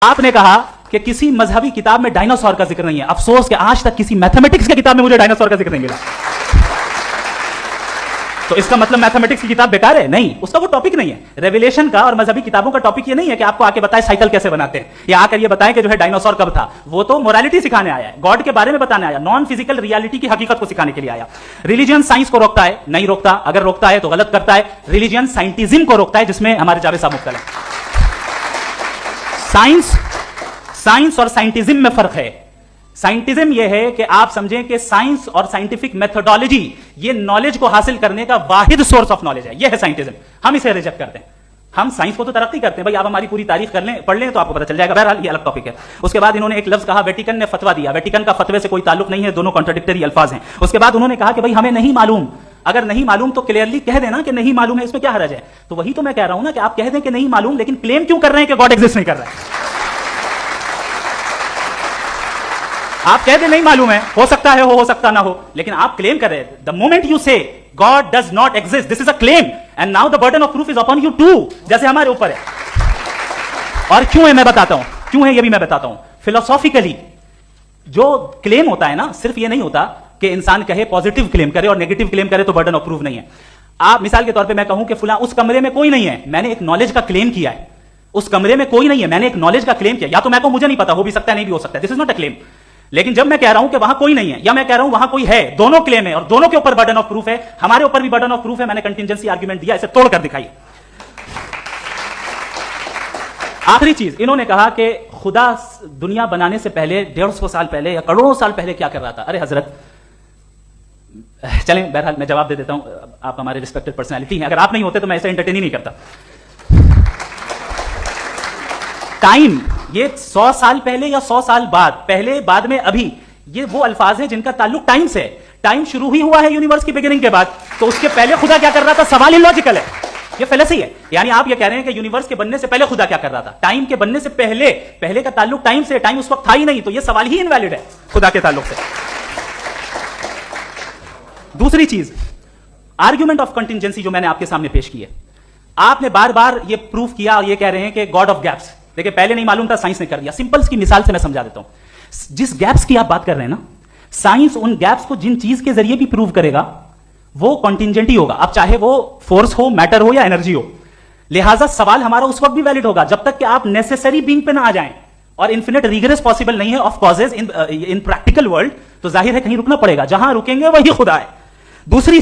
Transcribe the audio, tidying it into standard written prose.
आपने कहा कि किसी मजहबी किताब में डायनासोर का जिक्र नहीं है। अफसोस कि आज तक किसी मैथमेटिक्स की किताब में मुझे डायनासोर का जिक्र नहीं मिला। तो इसका मतलब मैथमेटिक्स की किताब बेकार है? नहीं, उसका वो टॉपिक नहीं है। रेवलेशन का और मजहबी किताबों का टॉपिक ये नहीं है कि आपको आके बताए साइकिल कैसे बनाते हैं, या आकर ये बताएं कि जो है डायनासोर कब था। वो तो मोरालिटी सिखाने आया है, गॉड के बारे में बताने आया, नॉन फिजिकल रियलिटी की हकीकत को सिखाने के लिए आया। रिलीजन साइंस को रोकता है? नहीं रोकता। अगर रोकता है तो गलत करता है। रिलीजन साइंटिज्म को रोकता है, जिसमें हमारे जावेद साहब मुब्तला है। साइंस और साइंटिज्म में फर्क है। साइंटिज्म यह है कि आप समझें कि साइंस और साइंटिफिक मेथोडोलॉजी ये नॉलेज को हासिल करने का वाहिद सोर्स ऑफ नॉलेज है। यह है साइंटिज्म। हम इसे रिजेक्ट करते हैं। हम साइंस को तो तरक्की करते हैं, भाई आप हमारी पूरी तारीख कर लें, पढ़ लें तो आपको पता चल जाएगा। बहरहाल ये अलग टॉपिक है। उसके बाद इन्होंने एक लफ्ज कहा, वेटिकन ने फतवा दिया। वेटिकन का फतवे से कोई ताल्लुक नहीं है, दोनों कॉन्ट्राडिक्टरी अल्फाज हैं। उसके बाद उन्होंने कहा कि भाई हमें नहीं मालूम। अगर नहीं मालूम तो क्लियरली कह देना कि नहीं मालूम है, इसमें क्या हरज है? तो वही तो मैं कह रहा हूं ना कि आप कह दें कि नहीं मालूम, लेकिन क्लेम क्यों कर रहे हैं कि गॉड एग्जिस्ट नहीं कर रहा है? आप कह दे नहीं मालूम है, हो सकता है हो सकता ना हो, लेकिन आप क्लेम कर रहे हैं। The moment you say God does not exist, this is a claim, and now the burden of proof is upon you too, जैसे हमारे ऊपर है। और क्यों है मैं बताता हूं, क्यों है ये भी मैं बताता हूं। फिलोसॉफिकली जो क्लेम होता है ना, सिर्फ ये नहीं होता कि इंसान कहे पॉजिटिव क्लेम करे और नेगेटिव क्लेम करे तो बर्डन ऑफ प्रूफ नहीं है। आप मिसाल के तौर पे मैं कहूं कि फुला उस कमरे में कोई नहीं है, मैंने एक नॉलेज का क्लेम किया है। उस कमरे में कोई नहीं है, मैंने एक नॉलेज का क्लेम किया। या तो मैं कहूं मुझे नहीं पता, हो भी सकता है नहीं भी हो सकता है, this is not a claim. लेकिन जब मैं कह रहा हूं कि वहां कोई नहीं है, या मैं कह रहा हूं वहां कोई है, दोनों क्लेम है और दोनों के ऊपर बर्डन ऑफ प्रूफ है। हमारे ऊपर भी बर्डन ऑफ प्रूफ है। मैंने कंटिजेंसी आर्गुमेंट दिया, इसे तोड़कर दिखाइए। आखिरी चीज, इन्होंने कहा कि खुदा दुनिया बनाने से पहले 150 साल पहले या करोड़ों साल पहले क्या कर रहा था। अरे हजरत, चलें बहरहाल मैं जवाब दे देता हूं। आप हमारे रिस्पेक्टेड पर्सनैलिटी हैं, अगर आप नहीं होते तो मैं ऐसे एंटरटेन ही नहीं करता। टाइम, ये 100 साल पहले या 100 साल बाद, पहले बाद में अभी, ये वो अल्फाज हैं जिनका ताल्लुक टाइम से है। टाइम शुरू ही हुआ है यूनिवर्स की बिगिनिंग के बाद, तो उसके पहले खुदा क्या कर रहा था? सवाल इलॉजिकल है, ये फेलेसी है। यानी आप ये कह रहे हैं कि यूनिवर्स के बनने से पहले खुदा क्या कर रहा था? टाइम के बनने से पहले, पहले का ताल्लुक टाइम से, टाइम उस वक्त था ही नहीं, तो ये सवाल ही इनवैलिड है खुदा के ताल्लुक से। दूसरी चीज, आर्ग्यूमेंट ऑफ कंटिजेंसी जो मैंने आपके सामने पेश की है, आपने बार बार ये प्रूफ किया और ये कह रहे हैं कि गॉड ऑफ गैप्स। देखिए, पहले नहीं मालूम था, साइंस ने कर दिया। सिंपल की मिसाल से मैं समझा देता हूं। जिस गैप्स की आप बात कर रहे हैं ना, साइंस उन गैप्स को जिन चीज के जरिए भी प्रूव करेगा वो कॉन्टिजेंट ही होगा। अब चाहे वो फोर्स हो, मैटर हो या एनर्जी हो। लिहाजा सवाल हमारा उस वक्त भी वैलिड होगा जब तक कि आप नेसेसरी बीइंग पे ना आ जाएं। और इन्फिनिट रिगरेस पॉसिबल नहीं है of causes in practical world, तो जाहिर है कहीं रुकना पड़ेगा। जहां रुकेंगे वही खुदा है। दूसरी